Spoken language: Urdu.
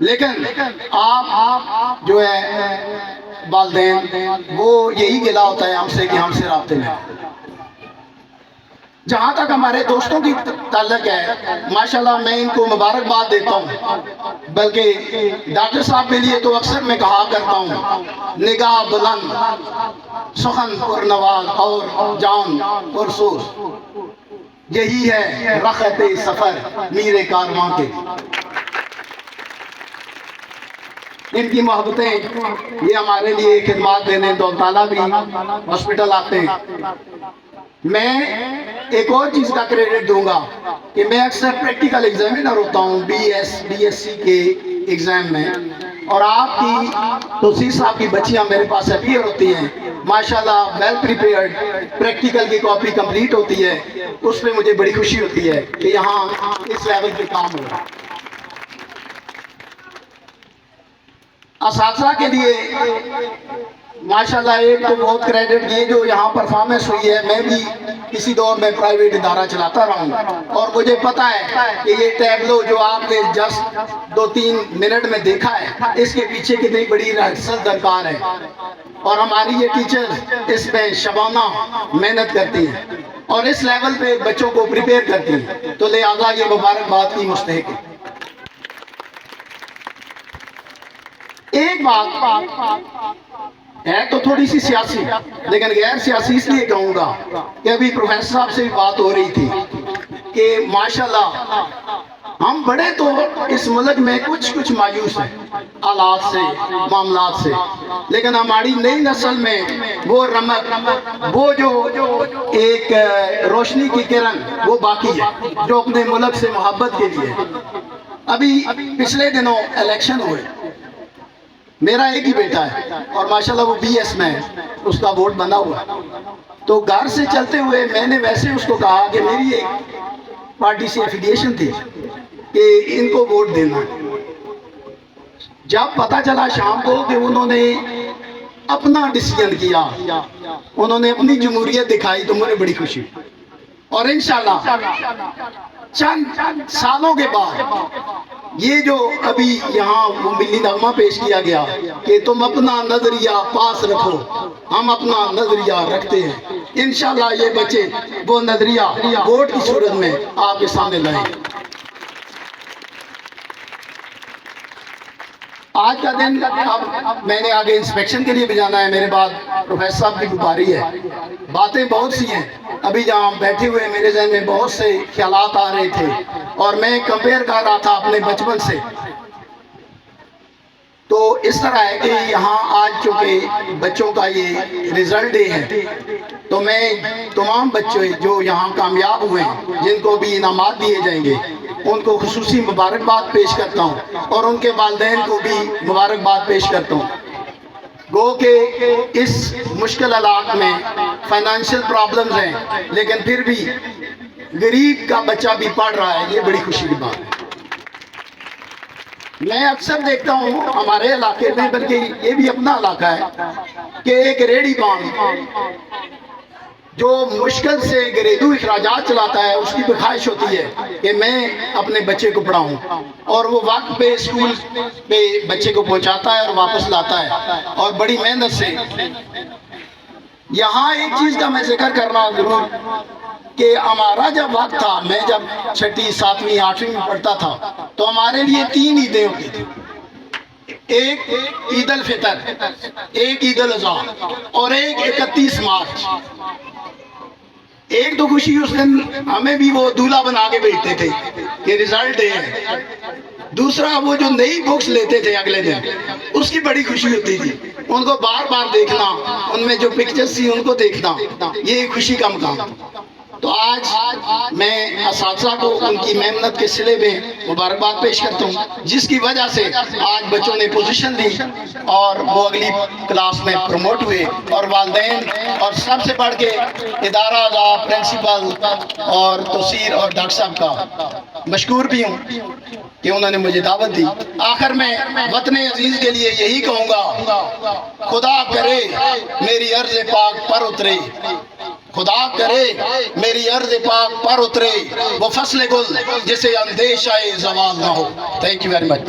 لیکن آپ جو ہے والدین وہ یہی گلا ہوتا ہے ہم سے کہ ہم سے رابطے میں. جہاں تک ہمارے دوستوں کی تعلق ہے ماشاءاللہ میں ان کو مبارکباد دیتا ہوں. بلکہ ڈاکٹر صاحب کے لیے تو اکثر میں کہا کرتا ہوں نگاہ بلند سخن پر نواز اور جان پر سوز، یہی ہے رخت سفر میر کارواں کے. ان کی محبتیں یہ ہمارے لیے خدمات دینے دولت تعالیٰ بھی ہاسپٹل آتے ہیں. میں ایک اور چیز کا کریڈٹ دوں گا کہ میں اکثر پریکٹیکل ایگزامینر ہوتا ہوں بی ایس سی کے ایگزام میں، اور آپ کی توسیع صاحب کی بچیاں میرے پاس اپیئر ہوتی ہیں ماشاءاللہ ویل پریپیئرڈ، پریکٹیکل کی کاپی کمپلیٹ ہوتی ہے. اس پہ مجھے بڑی خوشی ہوتی ہے کہ یہاں اس لیول پہ کام ہو رہا ہے. اساتذہ کے لیے ماشاءاللہ ایک تو بہت کریڈٹ یہ جو یہاں پرفارمنس ہوئی ہے. میں بھی کسی دور میں پرائیویٹ ادارہ چلاتا رہا ہوں اور مجھے پتا ہے کہ یہ ٹیبلو جو آپ نے جسٹ 2-3 منٹ میں دیکھا ہے اس کے پیچھے کتنی بڑی ریہرسل درکار ہے، اور ہماری یہ ٹیچر اس میں شبانہ محنت کرتی ہیں اور اس لیول پہ بچوں کو پریپیئر کرتی ہیں. تو لہٰذا یہ مبارکباد کی مستحق ہے. ایک بات ہے تو تھوڑی سی سیاسی لیکن غیر سیاسی اس لیے کہوں گا کہ ابھی پروفیسر صاحب سے بھی بات ہو رہی تھی کہ ماشاءاللہ ہم بڑے تو اس ملک میں کچھ مایوس ہیں حالات سے معاملات سے، لیکن ہماری نئی نسل میں وہ رمق، وہ جو ایک روشنی کی کرن وہ باقی ہے جو اپنے ملک سے محبت کے لیے. ابھی پچھلے دنوں الیکشن ہوئے، میرا ایک ہی بیٹا ہے اور ماشاءاللہ وہ بی ایس میں اس کا ووٹ بنا ہوا ہے. تو گھر سے چلتے ہوئے میں نے ویسے اس کو کہا کہ میری ایک پارٹی سے ایفیلیشن تھی کہ ان کو ووٹ دینا. جب پتا چلا شام کو کہ انہوں نے اپنا ڈیسیژن کیا، انہوں نے اپنی جمہوریت دکھائی، تو مجھے بڑی خوشی. اور انشاءاللہ چند سالوں کے بعد یہ جو ابھی یہاں ملی نغمہ پیش کیا گیا کہ تم اپنا نظریہ پاس رکھو، ہم اپنا نظریہ رکھتے ہیں، انشاءاللہ یہ بچے وہ نظریہ ووٹ کی صورت میں آپ کے سامنے لائیں. آج کا دن اب میں نے آگے انسپیکشن کے لیے بھی جانا ہے، میرے بعد پروفیسر صاحب کی گزاری ہے. باتیں بہت سی ہیں، ابھی جہاں بیٹھے ہوئے میرے ذہن میں بہت سے خیالات آ رہے تھے اور میں کمپیئر کر رہا تھا اپنے بچپن سے. تو اس طرح ہے کہ یہاں آج چونکہ بچوں کا یہ ریزلٹ ڈے ہے تو میں تمام بچے جو یہاں کامیاب ہوئے ہیں جن کو بھی انعامات دیے جائیں گے ان کو خصوصی مبارکباد پیش کرتا ہوں اور ان کے والدین کو بھی مبارکباد پیش کرتا ہوں. گو کہ اس مشکل حالات میں فائنانشل پرابلمز ہیں لیکن پھر بھی غریب کا بچہ بھی پڑھ رہا ہے، یہ بڑی خوشی کی بات ہے. میں اکثر دیکھتا ہوں ہمارے علاقے میں، بلکہ یہ بھی اپنا علاقہ ہے، کہ ایک ریڑھی بان جو مشکل سے گھریلو اخراجات چلاتا ہے اس کی بھی خواہش ہوتی ہے کہ میں اپنے بچے کو پڑھاؤں، اور وہ وقت پہ اسکول پہ بچے کو پہنچاتا ہے اور واپس لاتا ہے اور بڑی محنت سے. یہاں ایک چیز کا میں ذکر کرنا ضرور کہ ہمارا جب وقت تھا، میں جب 6ٹھی 7ویں 8ویں میں پڑھتا تھا تو ہمارے لیے 3 عیدیں ہوتی تھیں. ایک عید الفطر، ایک عید الاضحیٰ اور ایک 31 مارچ. ایک تو خوشی اس دن ہمیں بھی وہ دولہا بنا کے بھیجتے تھے کہ ریزلٹ ڈے ہے، دوسرا وہ جو نئی بکس لیتے تھے اگلے دن اس کی بڑی خوشی ہوتی تھی، ان کو بار بار دیکھنا، ان میں جو پکچرز تھی ان کو دیکھنا، یہ خوشی کا مقام. تو آج میں اساتذہ کو ان کی محنت کے صلے میں مبارکباد پیش کرتا ہوں جس کی وجہ سے آج بچوں نے پوزیشن لی اور وہ اگلی کلاس میں پروموٹ ہوئے. اور والدین اور سب سے بڑھ کے ادارہ اعضاء، پرنسپل اور توسیر اور ڈاکٹر صاحب کا مشکور بھی ہوں کہ انہوں نے مجھے دعوت دی. آخر میں وطن عزیز کے لیے یہی کہوں گا، خدا کرے میری عرض پاک پر اترے، خدا کرے میری عرض پاک پر اترے وہ فصل گل جسے اندیشہ زوال نہ ہو. Thank you very much.